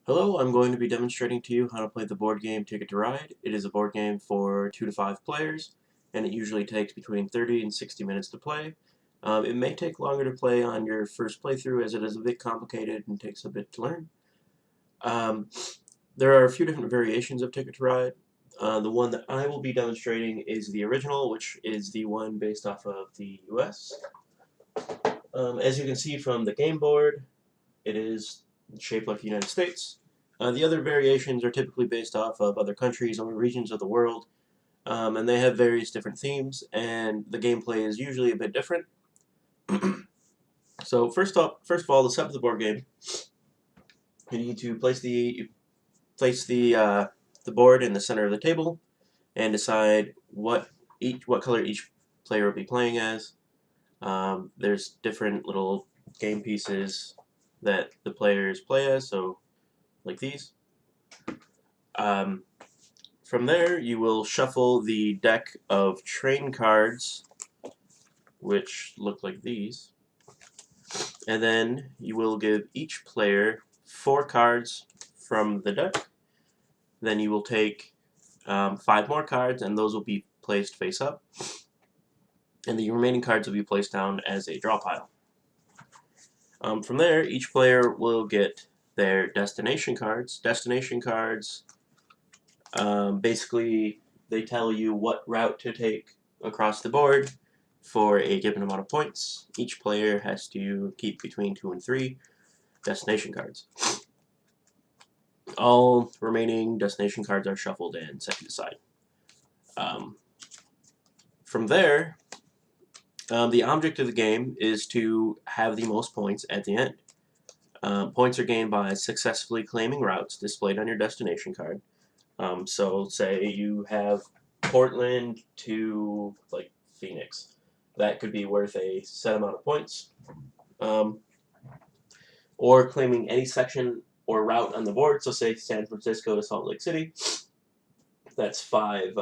Hello, I'm going to be demonstrating to you how to play the board game Ticket to Ride. It is a board game for 2 to 5 players, and it usually takes between 30 and 60 minutes to play. It may take longer to play on your first playthrough as it is a bit complicated and takes a bit to learn. Um, there are a few different variations of Ticket to Ride. The one that I will be demonstrating is the original, which is the one based off of the US. As you can see from the game board, it is shaped like the United States. The other variations are typically based off of other countries or regions of the world, and they have various different themes, and the gameplay is usually a bit different. So first of all, to set up the board game, you need to place the board in the center of the table and decide what color each player will be playing as. There's different little game pieces that the players play as, so like these. Um, from there, you will shuffle the deck of train cards, which look like these, and then you will give each player 4 cards from the deck. Then you will take 5 more cards, and those will be placed face up, and the remaining cards will be placed down as a draw pile. From there, each player will get their destination cards. Destination cards, basically, they tell you what route to take across the board for a given amount of points. Each player has to keep between 2 and 3 destination cards. All remaining destination cards are shuffled and set to the side. From there, the object of the game is to have the most points at the end. Points are gained by successfully claiming routes displayed on your destination card. So say you have Portland to like Phoenix. That could be worth a set amount of points. Or claiming any section or route on the board. So say San Francisco to Salt Lake City. That's five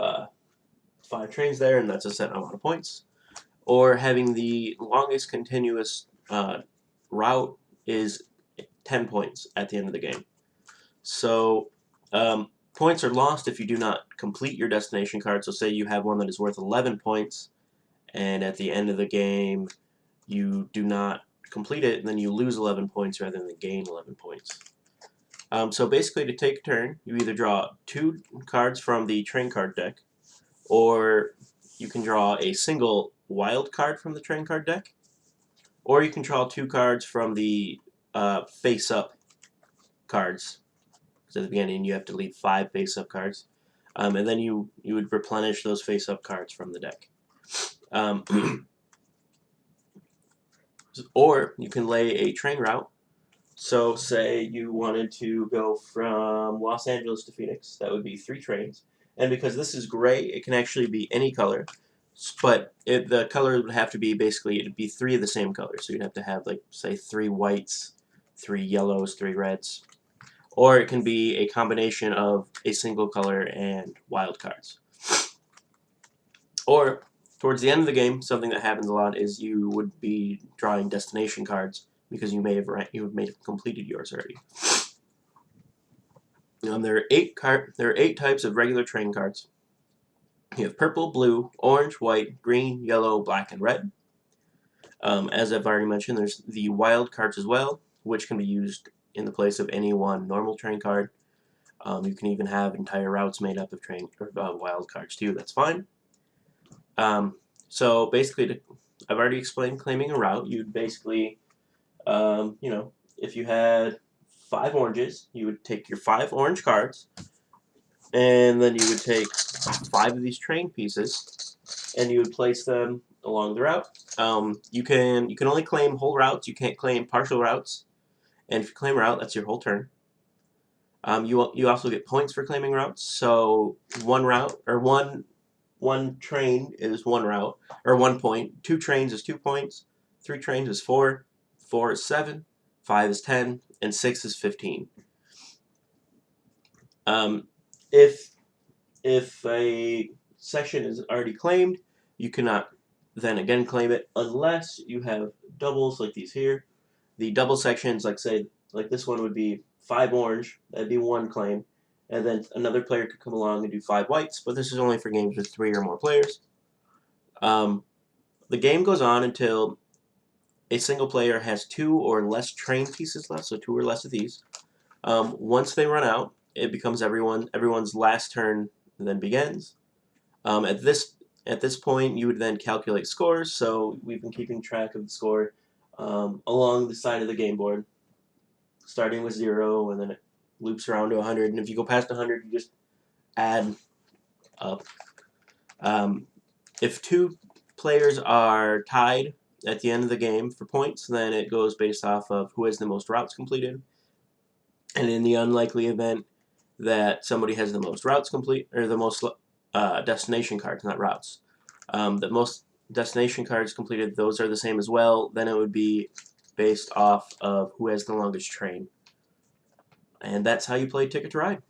trains there, and that's a set amount of points. Or having the longest continuous route is 10 points at the end of the game. So points are lost if you do not complete your destination card. So say you have one that is worth 11 points, and at the end of the game you do not complete it, and then you lose 11 points rather than gain 11 points. So basically, to take a turn, you either draw 2 cards from the train card deck, or you can draw a single wild card from the train card deck, or you can draw 2 cards from the face-up cards. Because at the beginning you have to leave 5 face-up cards, and then you would replenish those face-up cards from the deck. Or you can lay a train route. So say you wanted to go from Los Angeles to Phoenix, that would be 3 trains. And because this is gray, it can actually be any color. But the color would have to be basically, it'd be 3 of the same color. So you'd have to have, like, say, 3 whites, 3 yellows, 3 reds. Or it can be a combination of a single color and wild cards. Or, towards the end of the game, something that happens a lot is you would be drawing destination cards because you may have completed yours already. There are 8 types of regular train cards. You have purple, blue, orange, white, green, yellow, black, and red. As I've already mentioned, there's the wild cards as well, which can be used in the place of any one normal train card. You can even have entire routes made up of wild cards too. That's fine. So basically, I've already explained claiming a route. You'd basically, if you had 5 oranges, you would take your 5 orange cards, and then you would take 5 of these train pieces, and you would place them along the route. You can only claim whole routes. You can't claim partial routes. And if you claim a route, that's your whole turn. You also get points for claiming routes. So one route or one train is 1 route or 1 point. 2 trains is 2 points. 3 trains is 4. 4 is 7. 5 is 10, and 6 is 15. If a section is already claimed, you cannot then again claim it unless you have doubles like these here. The double sections, like this one would be 5 orange. That'd be 1 claim. And then another player could come along and do 5 whites, but this is only for games with 3 or more players. The game goes on until a single player has 2 or less train pieces left, so 2 or less of these. Once they run out, it becomes everyone's last turn then begins. At this point, you would then calculate scores. So we've been keeping track of the score along the side of the game board, starting with 0, and then it loops around to 100. And if you go past 100, you just add up. If 2 players are tied at the end of the game for points, then it goes based off of who has the most routes completed. And in the unlikely event that somebody has the most routes complete, or the most destination cards, not routes, the most destination cards completed, those are the same as well, then it would be based off of who has the longest train. And that's how you play Ticket to Ride.